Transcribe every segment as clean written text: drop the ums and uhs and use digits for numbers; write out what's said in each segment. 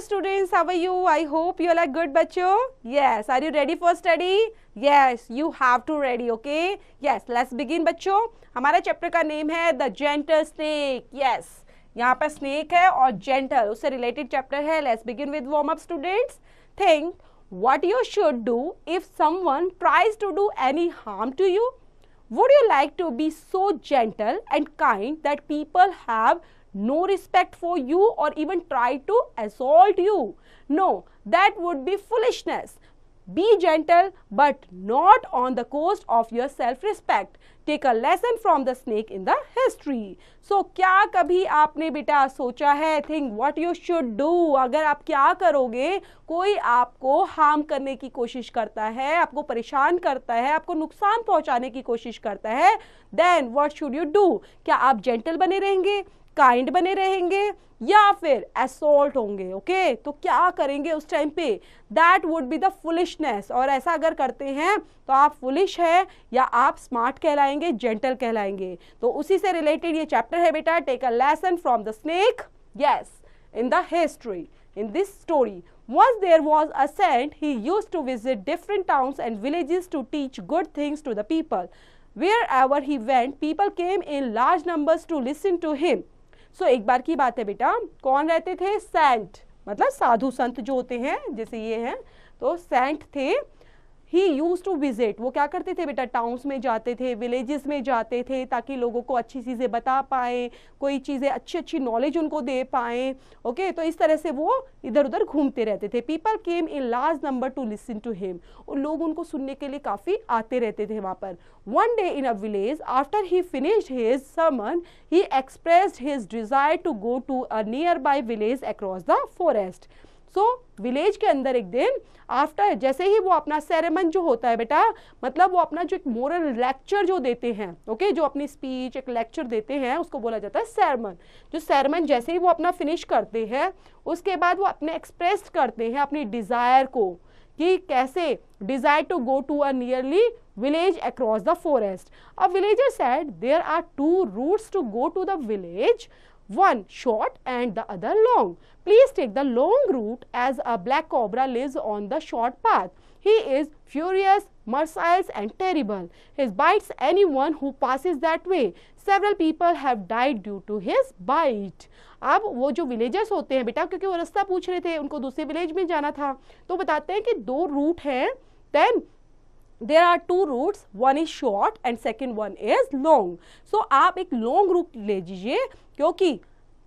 students, how are you? I hope you are like good बच्चों. Yes, are you ready for study? Yes, you have to ready, okay? Yes, let's begin बच्चों. हमारा chapter का name है the gentle snake. Yes, यहाँ पर snake है और gentle उससे रिलेटेड चैप्टर है. Let's begin with warm up students. Think what you should do if someone tries to do any harm to you. Would you like to be so gentle and kind that people have no respect for you or even try to assault you? No, that would be foolishness. Be gentle but not on the cost of your self-respect. Take a lesson from the snake in the history. So क्या कभी आपने बेटा सोचा है think what you should do, अगर आप क्या करोगे, कोई आपको हार्म करने की कोशिश करता है, आपको परेशान करता है, आपको नुकसान पहुंचाने की कोशिश करता है, then what should you do? क्या आप जेंटल बने रहेंगे, काइंड बने रहेंगे या फिर असॉल्ट होंगे? ओके तो क्या करेंगे उस टाइम पे? That would be the foolishness. और ऐसा अगर करते हैं तो आप फुलिश है या आप स्मार्ट कहलाएंगे, जेंटल कहलाएंगे. तो उसी से रिलेटेड ये चैप्टर है बेटा. Take a lesson from the snake. Yes, in the history, in this story, once there was a saint. He used to visit different towns and villages to teach good things to the people. Wherever he went, people came in large numbers to listen to him. So एक बार की बात है बेटा, कौन रहते थे? Saint, मतलब साधु संत जो होते हैं, जैसे ये हैं, तो सेंट थे. ही यूज टू विजिट, वो क्या करते थे बेटा? टाउन्स में जाते थे, विलेजेस में जाते थे, ताकि लोगों को अच्छी चीज़ें बता पाए, कोई चीज़ें अच्छी अच्छी नॉलेज उनको दे पाए. ओके तो इस तरह से वो इधर उधर घूमते रहते थे. People came in large number to listen to him, और लोग उनको सुनने के लिए काफ़ी आते रहते थे वहाँ पर. One day in a village, after he finished his sermon, he expressed his desire to go to a nearby village across the forest. So, village के अंदर एक दिन आफ्टर, जैसे ही वो अपना सेरेमन जो होता है बेटा, मतलब वो अपना जो एक मोरल लेक्चर जो देते हैं, ओके जो अपनी स्पीच एक लेक्चर देते हैं, उसको बोला जाता है सेरेमन. जो सेरेमन जैसे ही वो अपना फिनिश करते हैं, उसके बाद वो अपने एक्सप्रेस करते हैं अपनी डिज़ायर को, कि कैसे desire to go to a nearly village across the forest. A villager said, there are two routes to go to the village, one short and the other long. Please take the long route, as a black cobra lives on the short path. He is furious, merciless and terrible. He bites anyone who passes that way. Several people have died due to his bite. अब वो जो villagers होते हैं बेटा, क्योंकि वो रास्ता पूछ रहे थे, उनको दूसरे विलेज में जाना था, तो बताते हैं कि दो रूट हैं. Then there are two routes, one is short and second one is long. So आप एक long route ले लीजिए, क्योंकि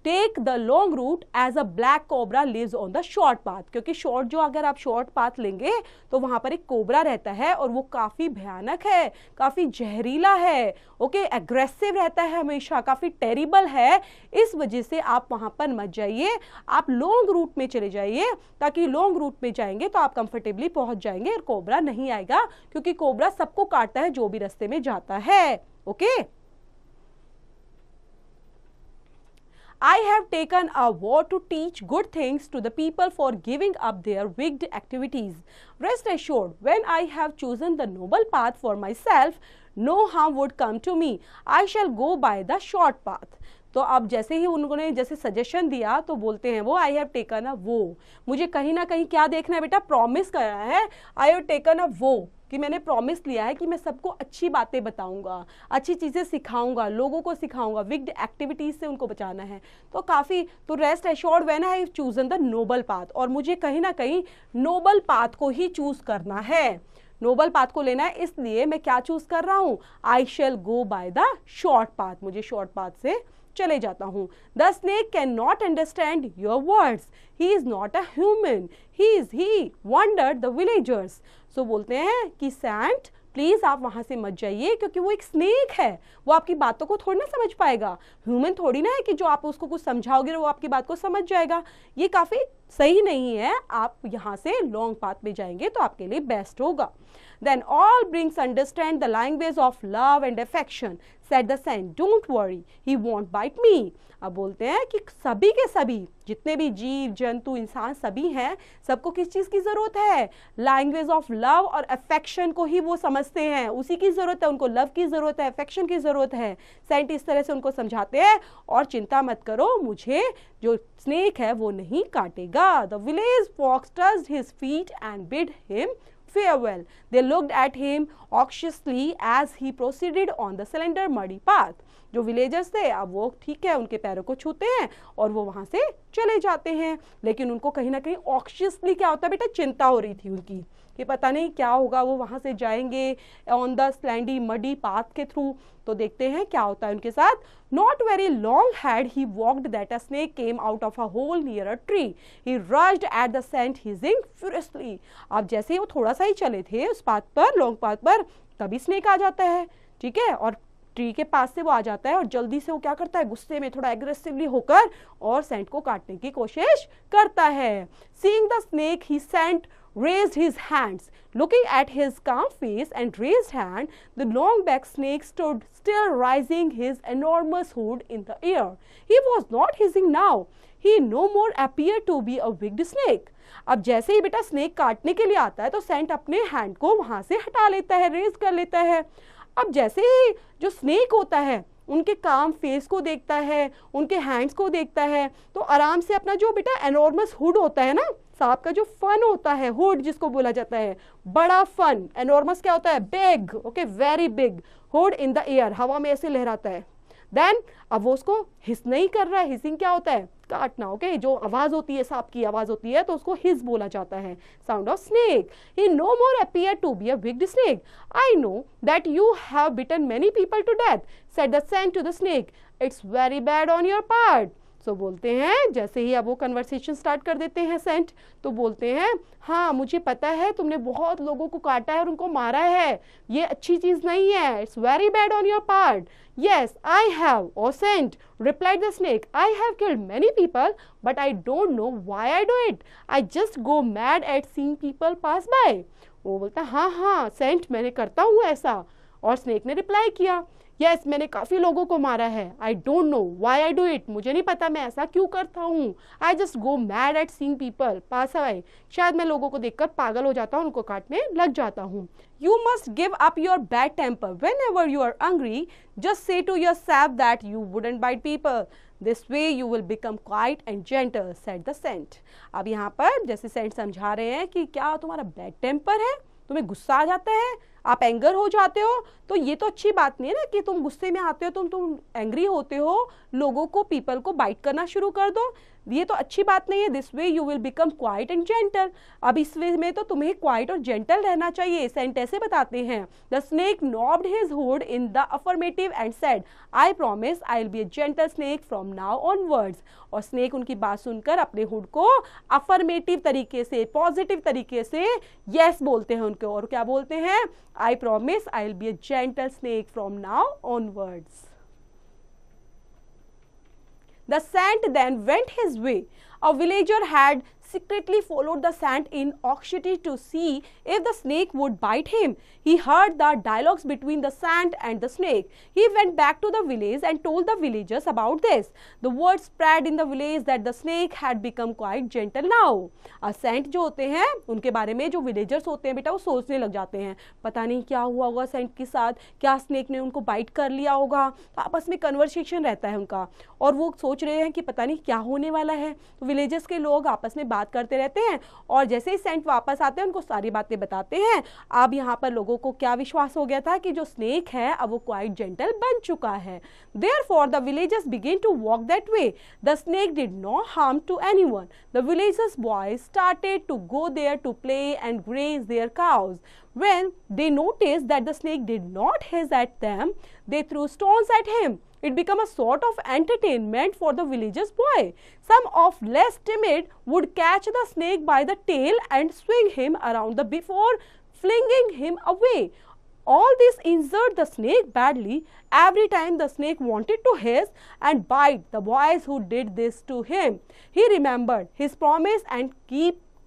take the long route as a black cobra lives on the short path. क्योंकि short जो अगर आप short path लेंगे तो वहाँ पर एक कोबरा रहता है और वो काफ़ी भयानक है, काफ़ी जहरीला है, ओके एग्रेसिव रहता है हमेशा, काफ़ी टेरिबल है. इस वजह से आप वहाँ पर मत जाइए, आप लॉन्ग रूट में चले जाइए, ताकि लॉन्ग रूट में जाएंगे तो आप कंफर्टेबली पहुँच जाएंगे और कोबरा नहीं आएगा, क्योंकि कोबरा सबको काटता है जो भी रास्ते में जाता है. Okay I have taken a vow to teach good things to the people for giving up their wicked activities. Rest assured, when I have chosen the noble path for myself, no harm would come to me. I shall go by the short path. तो अब जैसे ही उन्होंने जैसे suggestion दिया तो बोलते हैं वो, आई हैव टेकन अ वो, मुझे कहीं ना कहीं क्या देखना है बेटा? प्रॉमिस करना है. आई हैव टेकन अ वो, कि मैंने प्रॉमिस लिया है कि मैं सबको अच्छी बातें बताऊंगा, अच्छी चीज़ें सिखाऊंगा, लोगों को सिखाऊंगा, विक्ड एक्टिविटीज़ से उनको बचाना है. तो काफ़ी, तो rest assured when I have chosen the noble path, और मुझे कहीं ना कहीं नोबल पाथ को ही चूज़ करना है, नोबल पाथ को लेना है, इसलिए मैं क्या चूज़ कर रहा हूँ? I shall go by the short path, मुझे शॉर्ट पाथ से चले जाता हूँ. The snake can not understand your words, he is not a human, he wondered the villagers. So बोलते हैं कि सेंट प्लीज आप वहां से मत जाइए, क्योंकि वो एक स्नेक है, वो आपकी बातों को थोड़ी ना समझ पाएगा. ह्यूमन थोड़ी ना है कि जो आप उसको कुछ समझाओगे वो आपकी बात को समझ जाएगा. ये काफी सही नहीं है. आप यहाँ से लॉन्ग पाथ में जाएंगे तो आपके लिए बेस्ट होगा. Then all beings understand the language of love and affection, said the saint. Don't worry, he won't bite me. अब बोलते हैं कि सभी के सभी जितने भी जीव जंतु इंसान सभी हैं, सबको किस चीज़ की ज़रूरत है? लैंग्वेज ऑफ लव और अफेक्शन को ही वो समझते हैं, उसी की ज़रूरत है, उनको लव की ज़रूरत है, अफेक्शन की ज़रूरत है. सेंट इस तरह से उनको समझाते हैं और चिंता मत करो, मुझे जो स्नेक है वो नहीं काटेगा. The village folks touched his feet and bid him farewell. They looked at him anxiously as he proceeded on the slender muddy path. जो विलेजर्स थे अब वो ठीक है उनके पैरों को छूते हैं और वो वहाँ से चले जाते हैं, लेकिन उनको कहीं ना कहीं ऑक्शियसली क्या होता है बेटा, चिंता हो रही थी उनकी कि पता नहीं क्या होगा, वो वहाँ से जाएंगे ऑन द स्लैंडी मडी पाथ के थ्रू. तो देखते हैं क्या होता है उनके साथ. Not very long had he walked that a snake came out of a hole near a tree. He rushed at the scent, hissing furiously. अब जैसे ही वो थोड़ा सा ही चले थे उस पाथ पर, लॉन्ग पाथ पर, तभी स्नेक आ जाता है, ठीक है, और ट्री के पास से वो आ जाता है और जल्दी से वो क्या करता है, गुस्से में थोड़ा एग्रेसिवली होकर और सेंट को काटने की कोशिश करता है. Seeing the snake, he sent raised his hands. Looking at his calm face and raised hand, the long-backed snake stood still, raising his enormous hood in the air. He was not hissing now. He no more appeared to be a wicked snake. अब जैसे ही बेटा snake काटने के लिए आता है तो Saint अपने हैंड को वहां से हटा लेता है, रेज कर लेता है. अब जैसे ही जो स्नेक होता है उनके काम फेस को देखता है, उनके हैंड्स को देखता है, तो आराम से अपना जो बेटा एनॉर्मस हुड होता है ना, सांप का जो फन होता है, हुड जिसको बोला जाता है, बड़ा फन. एनॉर्मस क्या होता है, big, okay, very big. Hood in the air, हवा में ऐसे लहराता है. देन अब वो उसको हिस नहीं कर रहा है. हिसिंग क्या होता है, काटना, ओके, जो आवाज होती है, सांप की आवाज होती है, तो उसको हिस बोला जाता है. Sound of snake. He no more appear to be a wicked snake. I know that you have bitten many people to death, said the saint to the snake. It's very bad on your part. तो बोलते हैं, जैसे ही अब वो conversation start कर देते हैं Saint, तो बोलते हैं, हाँ मुझे पता है तुमने बहुत लोगों को काटा है और उनको मारा है, ये अच्छी चीज नहीं है. It's very bad on your part. Yes, I have, O saint, replied the snake. I have killed many people, but I don't know why I do it. I just go mad at seeing people pass by. वो बोलता है, हाँ हाँ Saint, मैंने करता हूँ ऐसा. और स्नेक ने रिप्लाई किया, यस मैंने काफ़ी लोगों को मारा है. I don't know why I do it, मुझे नहीं पता मैं ऐसा क्यों करता हूँ. I just go mad at seeing people pass away, शायद मैं लोगों को देखकर पागल हो जाता हूँ, उनको काटने लग जाता हूँ. You must give up your bad temper. Whenever you are angry, just say to yourself that you wouldn't bite people. This way you will become quiet and gentle, said the saint. अब यहाँ पर जैसे Saint समझा रहे हैं कि क्या तुम्हारा बैड टेम्पर है, तुम्हें गुस्सा आ जाता है, आप एंगर हो जाते हो, तो ये तो अच्छी बात नहीं है ना कि तुम गुस्से में आते हो, तुम एंग्री होते हो, लोगों को, पीपल को बाइट करना शुरू कर दो, ये तो अच्छी बात नहीं है. This way you will become quiet and gentle. अब इस वे में तो तुम्हें क्वाइट और जेंटल रहना चाहिए. सेंट ऐसे बताते हैं, the snake nodded his hood in the affirmative and said, I promise I will be a gentle snake from now onwards. और स्नेक उनकी बात सुनकर अपने हुड को अफर्मेटिव तरीके से, पॉजिटिव तरीके से यस बोलते हैं उनको, और क्या बोलते हैं, I promise I will be a gentle snake from now onwards. The saint then went his way. A villager had secretly followed the saint in anxiety to see if the snake would bite him. He heard the dialogues between the saint and the snake. He went back to the village and told the villagers about this. The word spread in the village that the snake had become quite gentle now. Saint जो होते हैं उनके बारे में जो villagers होते हैं बेटा, वो सोचने लग जाते हैं, पता नहीं क्या हुआ होगा सेंट के साथ, क्या स्नेक ने उनको बाइट कर लिया होगा. तो आपस में कन्वर्सेशन रहता है उनका और वो सोच रहे हैं कि पता नहीं क्या होने वाला है. तो विलेजर्स के लोग आपस में बात करते रहते हैं और जैसे ही सेंट वापस आते हैं उनको सारी बातें बताते हैं. अब यहाँ पर लोगों को क्या विश्वास हो गया था कि जो स्नेक है अब वो क्वाइट जेंटल बन चुका है. Therefore the villagers began to walk that way. The snake did no harm to anyone. The villagers' boys started to go there to play and graze their cows. When they noticed that the snake did not hiss at them, they threw stones at him. It became a sort of entertainment for the villagers' boy. Some of less timid would catch the snake by the tail and swing him around before flinging him away. All this injured the snake badly. Every time the snake wanted to hiss and bite the boys who did this to him, he remembered his promise and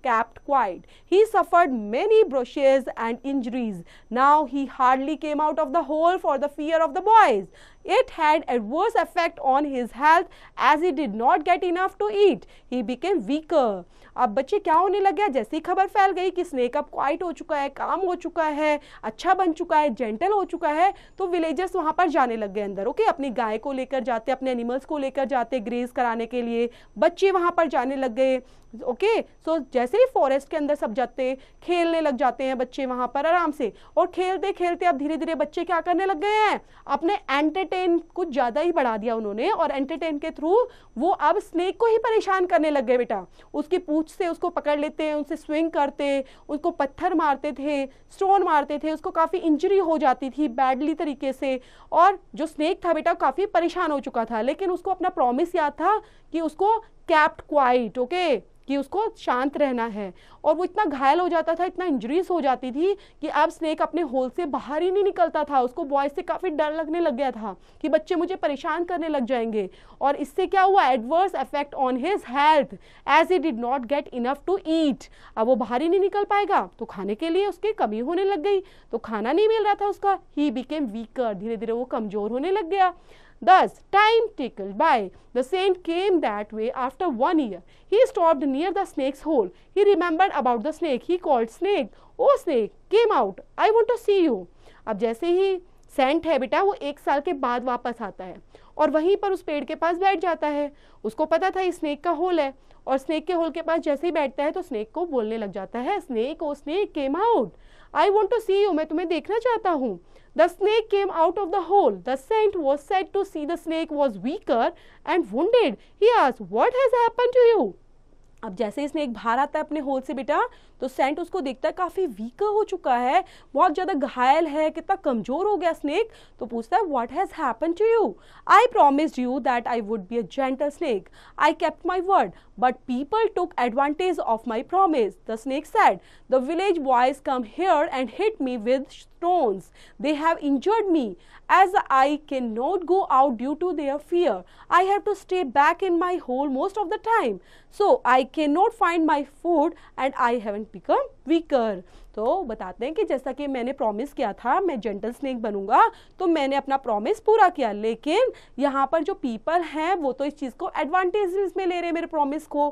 kept quiet. He suffered many brushes and injuries. Now he hardly came out of the hole for the fear of the boys. It had adverse effect on his health as he did not get enough to eat. He became weaker. अब बच्चे क्या होने लग गया, जैसे ही खबर फैल गई कि स्नेक अब क्वाइट हो चुका है, काम हो चुका है, अच्छा बन चुका है, जेंटल हो चुका है, तो विलेजर्स वहाँ पर जाने लग गए अंदर. ओके, अपनी गाय को लेकर जाते, अपने एनिमल्स को लेकर जाते ग्रेज कराने के लिए. बच्चे वहाँ पर जाने लग गए. ओके, सो जैसे ही फॉरेस्ट के अंदर सब जाते, खेलने लग जाते हैं बच्चे वहाँ पर आराम से. और खेलते खेलते अब धीरे धीरे बच्चे क्या करने लग गए हैं, अपने एंटरटेन कुछ ज़्यादा ही बढ़ा दिया उन्होंने, और एंटरटेन के थ्रू वो अब स्नेक को ही परेशान करने लग गए. बेटा, उसकी पूंछ से उसको पकड़ लेते हैं, उनसे स्विंग करते, उसको पत्थर मारते थे, स्टोन मारते थे, उसको काफ़ी इंजरी हो जाती थी बैडली तरीके से. और जो स्नेक था बेटा काफ़ी परेशान हो चुका था, लेकिन उसको अपना प्रॉमिस याद था कि उसको केप्ट क्वाइट, ओके, कि उसको शांत रहना है. और वो इतना घायल हो जाता था, इतना इंजरीज हो जाती थी कि अब स्नेक अपने होल से बाहर ही नहीं निकलता था. उसको बॉयज से काफ़ी डर लगने लग गया था कि बच्चे मुझे परेशान करने लग जाएंगे. और इससे क्या हुआ, adverse effect on his health as he did not get enough to eat. अब वो बाहर ही नहीं निकल पाएगा तो खाने के लिए उसकी कमी होने लग गई, तो खाना नहीं मिल रहा था उसका. ही बिकेम वीकर, धीरे धीरे वो कमज़ोर होने लग गया. Thus, time tickled by. The saint came that way after 1 year. He stopped near the snake's hole. He remembered about the snake. He called snake. Oh snake, came out. I want to see you. अब जैसे ही Saint है बेटा, वो 1 साल के बाद वापस आता है और वहीं पर उस पेड़ के पास बैठ जाता है. उसको पता था ये स्नेक का होल है, और स्नेक के होल के पास जैसे ही बैठता है तो स्नेक को बोलने लग जाता है, snake O snake came out. I want to see you, मैं तुम्हें देखना चाहता हूँ. The snake came out of the hole. The saint was said to see the snake was weaker and wounded. He asked, "What has happened to you?" अब जैसे ही snake बाहर आता है अपने होल से बेटा, तो सेंट उसको देखता है काफ़ी वीकर हो चुका है, बहुत ज़्यादा घायल है, कितना कमज़ोर हो गया स्नेक. तो पूछता है, what has happen to you? I promised you that I would be a gentle snake. I kept my word, but people took advantage of my promise. The snake said, the village boys come here and hit me with stones. They have injured me. As I cannot go out due to their fear, I have to stay back in my hole most of the time. So I cannot find my food and I haven't become weaker. तो बताते हैं कि जैसा कि मैंने promise किया था मैं जेंटल स्नेक बनूंगा, तो मैंने अपना प्रॉमिस पूरा किया, लेकिन यहाँ पर जो पीपल हैं वो तो इस चीज़ को एडवांटेज में ले रहे हैं मेरे प्रॉमिस को.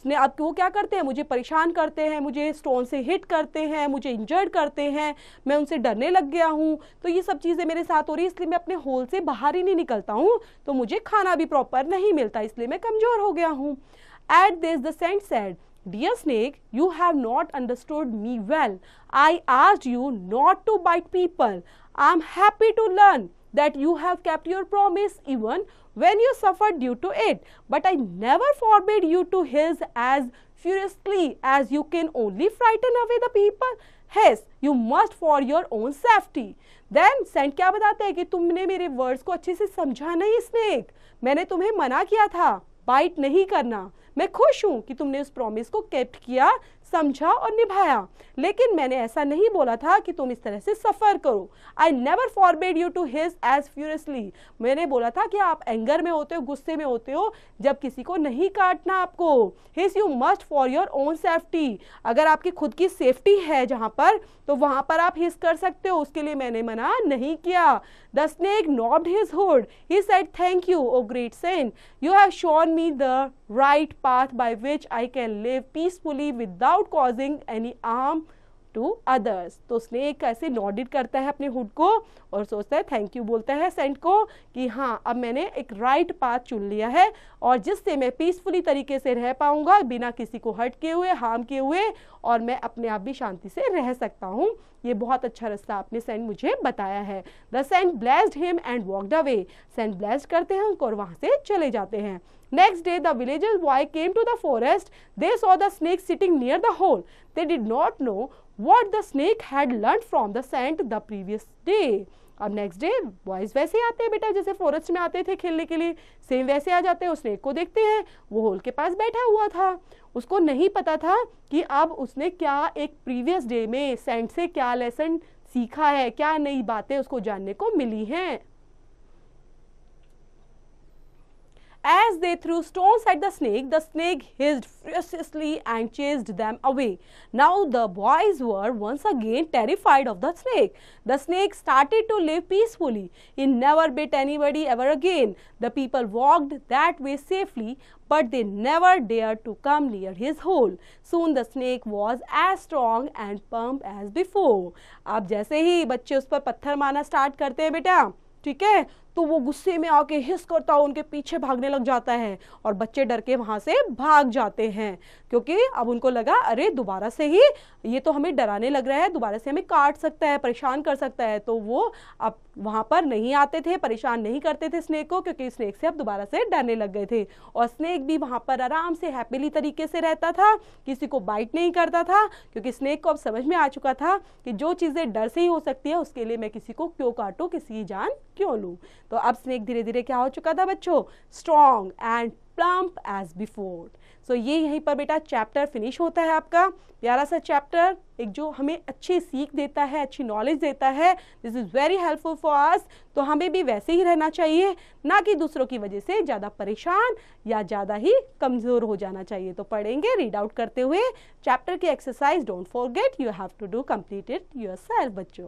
अब वो क्या करते हैं, मुझे परेशान करते हैं, मुझे स्टोन से हिट करते हैं, मुझे इंजर्ड करते हैं, मैं उनसे डरने लग गया हूँ. तो ये सब चीज़ें मेरे साथ हो रही है, इसलिए मैं अपने होल से बाहर ही नहीं निकलता हूँ, तो मुझे खाना भी प्रॉपर नहीं मिलता, इसलिए मैं कमज़ोर हो गया हूँ. At this the saint said, Dear snake, you have not understood me well. I asked you not to bite people. I am happy to learn that you have kept your promise even when you suffered due to it. But I never forbade you to hiss as furiously as you can only frighten away the people. Yes, you must for your own safety. Then saint क्या बताते हैं कि तुमने मेरे words को अच्छे से समझा नहीं स्नेक. मैंने तुम्हें मना किया था बाइट नहीं करना. मैं खुश हूँ कि तुमने उस प्रॉमिस को केप्ट किया, समझा और निभाया, लेकिन मैंने ऐसा नहीं बोला था कि तुम इस तरह से सफ़र करो. I never forbade you to hiss as furiously. मैंने बोला था कि आप एंगर में होते हो, गुस्से में होते हो, जब किसी को नहीं काटना आपको. Hiss you must for your own safety. अगर आपकी खुद की सेफ्टी है जहाँ पर, तो वहाँ पर आप हिस कर सकते हो, उसके लिए मैंने मना नहीं किया. The snake nodded his hood. He said, thank you O great saint. You have shown me the right path by which I can live peacefully without causing any harm to others. तो snake ऐसे नॉडिट करता है अपने hood को और सोचता है, thank you बोलता है सेंट को कि हाँ अब मैंने एक राइट पाथ चुन लिया है और जिससे मैं पीसफुली तरीके से रह पाऊंगा बिना किसी को हर्ट किए हुए, हार्म किए हुए, और मैं अपने आप भी शांति से रह सकता हूँ. ये बहुत अच्छा रास्ता आपने सेंट मुझे बताया है. The saint blessed him and walked away. Saint blessed करते हैं उनको और वहाँ से चले जाते हैं. Next day, the villagers' boy came to the forest. They saw the snake sitting near the hole. They did not know what the snake had learned from the saint the previous day. अब next day boys वैसे आते हैं बेटा, जैसे forest में आते थे खेलने के लिए, सेम वैसे आ जाते हैं. उस स्नेक को देखते हैं, वो होल के पास बैठा हुआ था. उसको नहीं पता था कि अब उसने क्या एक प्रीवियस डे में सेंट से क्या लेसन सीखा है, क्या नई बातें उसको जानने को मिली हैं. As they threw stones at the snake hissed furiously and chased them away. Now the boys were once again terrified of the snake. The snake started to live peacefully. He never bit anybody ever again. The people walked that way safely, but they never dared to come near his hole. Soon the snake was as strong and plump as before. अब जैसे ही बच्चे उस पर पत्थर मारना start करते हैं बेटा, ठीक है, तो वो गुस्से में आके हिस करता है, उनके पीछे भागने लग जाता है और बच्चे डर के वहां से भाग जाते हैं, क्योंकि अब उनको लगा अरे दोबारा से ही ये तो हमें डराने लग रहा है, दोबारा से हमें काट सकता है, परेशान कर सकता है। तो वो अब वहां पर नहीं आते थे, परेशान नहीं करते थे स्नेक को, क्योंकि स्नेक से अब दोबारा से डरने लग गए थे। और स्नेक भी वहां पर आराम से हैप्पीली तरीके से रहता था, किसी को बाइट नहीं करता था, क्योंकि स्नेक को अब समझ में आ चुका था कि जो चीजें डर से ही हो सकती है उसके लिए मैं किसी को क्यों काटूं, किसी की जान क्यों लूं। तो अब स्नेक धीरे धीरे क्या हो चुका था बच्चों, strong and plump as before. So ये यहीं पर बेटा चैप्टर फिनिश होता है आपका, प्यारा सा चैप्टर, एक जो हमें अच्छी सीख देता है, अच्छी नॉलेज देता है। This is very helpful for us. तो हमें भी वैसे ही रहना चाहिए, ना कि दूसरों की वजह से ज़्यादा परेशान या ज़्यादा ही कमज़ोर हो जाना चाहिए। तो पढ़ेंगे रीड आउट करते हुए चैप्टर की exercise, don't forget you have to do complete it yourself बच्चों।